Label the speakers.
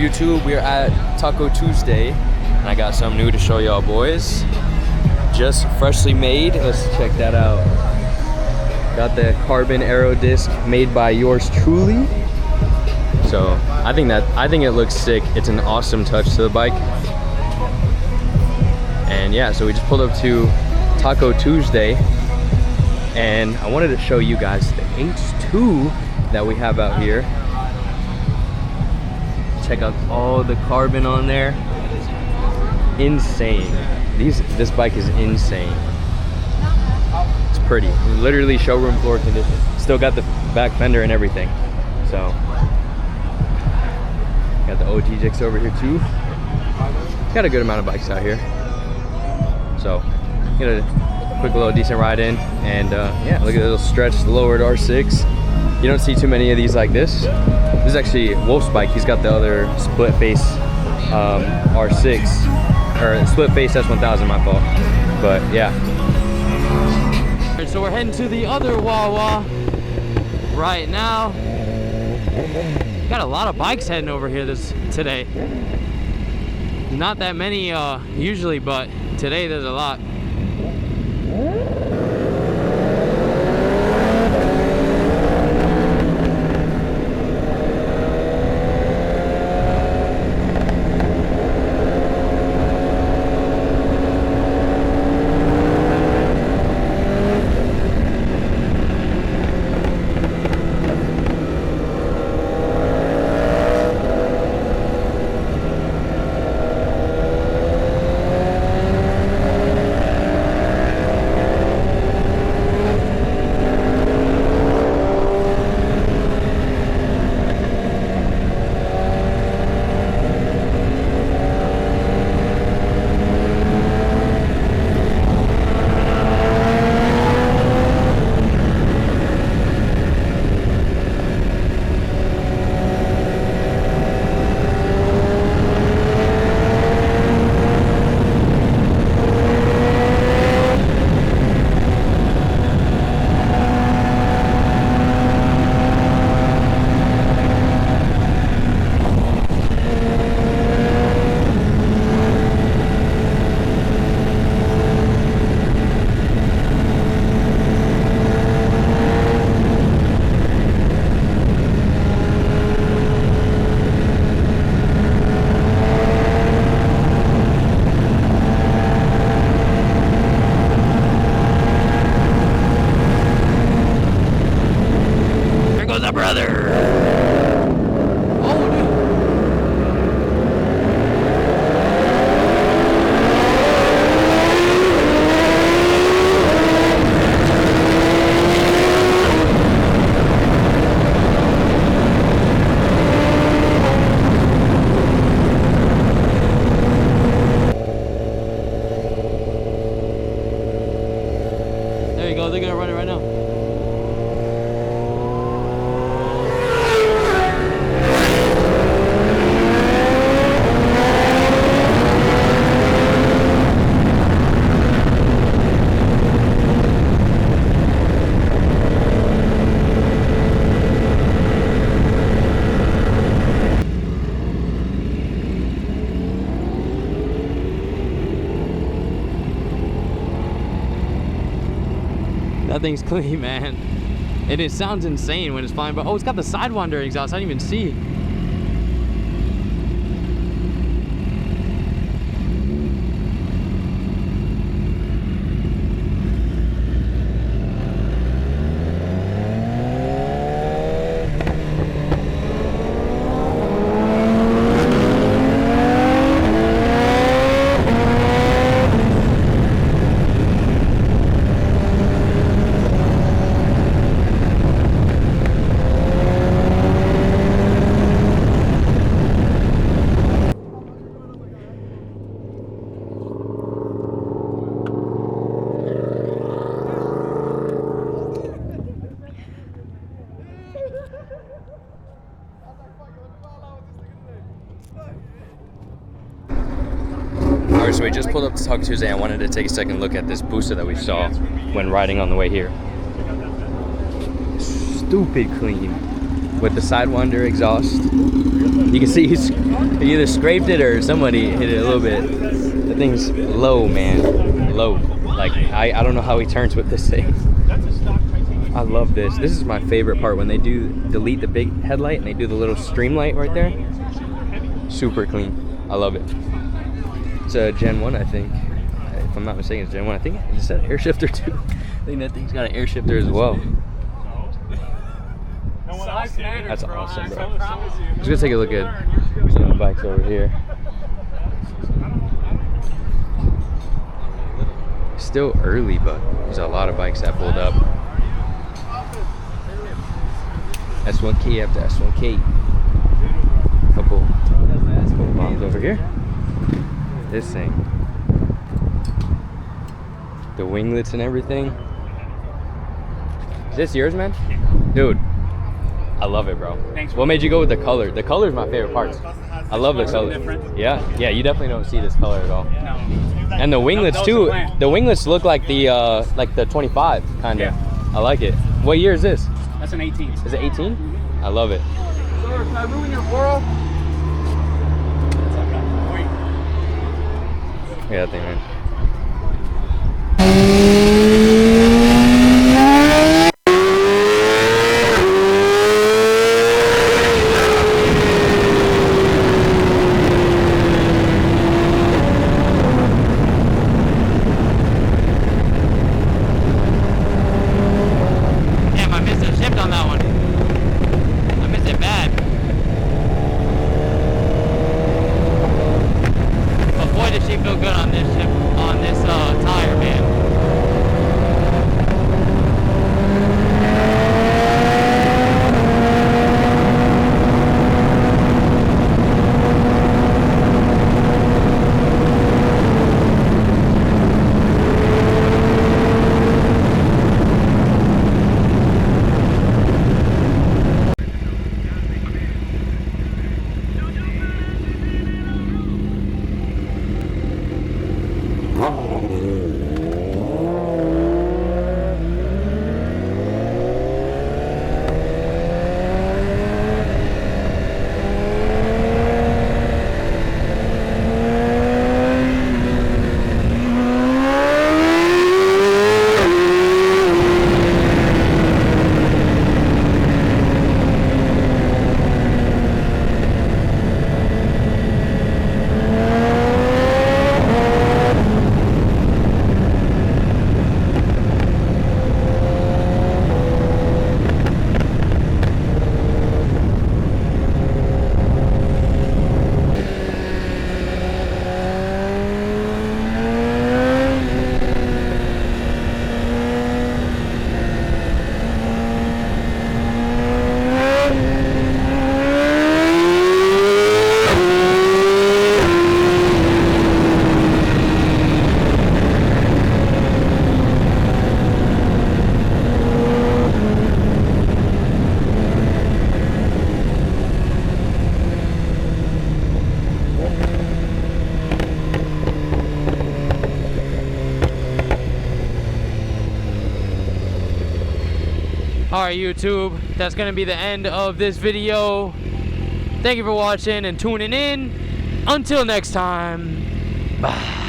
Speaker 1: YouTube? We're at Taco Tuesday, and I got something new to show y'all, boys. Just freshly made. Let's check that out. Got the carbon aero disc made by yours truly. So I think it looks sick. It's an awesome touch to the bike. And yeah, so we just pulled up to Taco Tuesday, and I wanted to show you guys the H2 that we have out here. Check out all the carbon on there. Insane. This bike is insane. It's pretty. Literally showroom floor condition. Still got the back fender and everything. So got the Gottigix over here too. Got a good amount of bikes out here. So get a quick little decent ride in, and yeah, look at the little stretch, the lowered R6. You don't see too many of these like this. This is actually Wolf's bike. He's got the other split face R6, or split face S1000, my fault. But yeah. So we're heading to the other Wawa right now. Got a lot of bikes heading over here today. Not that many usually, but today there's a lot. They're gonna run it right now. That thing's clean, man. And it sounds insane when it's flying, but oh, it's got the Sidewinder exhaust. I didn't even see. Alright, so we just pulled up to Taco Tuesday. I wanted to take a second look at this booster that we saw when riding on the way here. Stupid clean. with the Sidewinder exhaust. You can see he either scraped it or somebody hit it a little bit. The thing's low, man, low. Like I don't know how he turns with this thing. I love this. This is my favorite part when they do delete the big headlight and they do the little stream light right there. Super clean. I love it. It's a Gen 1, I think. If I'm not mistaken, it's Gen 1. I think it's an air shifter too. I think that thing's got an air shifter as well. That's awesome, bro. Let's go take a look at some of the bikes over here. Still early, but there's a lot of bikes that pulled up. S1K after S1K. Couple bombs over here. This thing. The winglets and everything. Is this yours, man? Dude, I love it, bro. Thanks. What made you go with the color? The color is my favorite part. I love the color. Yeah, you definitely don't see this color at all. And the winglets too. The winglets look like the 25 kind of. Yeah. I like it. What year is this?
Speaker 2: That's an 18.
Speaker 1: Is it 18? I love it.
Speaker 2: Sir, can I ruin your world?
Speaker 1: Yeah, that thing, man.
Speaker 3: Alright, YouTube, that's gonna be the end of this video. Thank you for watching and tuning in. Until next time, bye.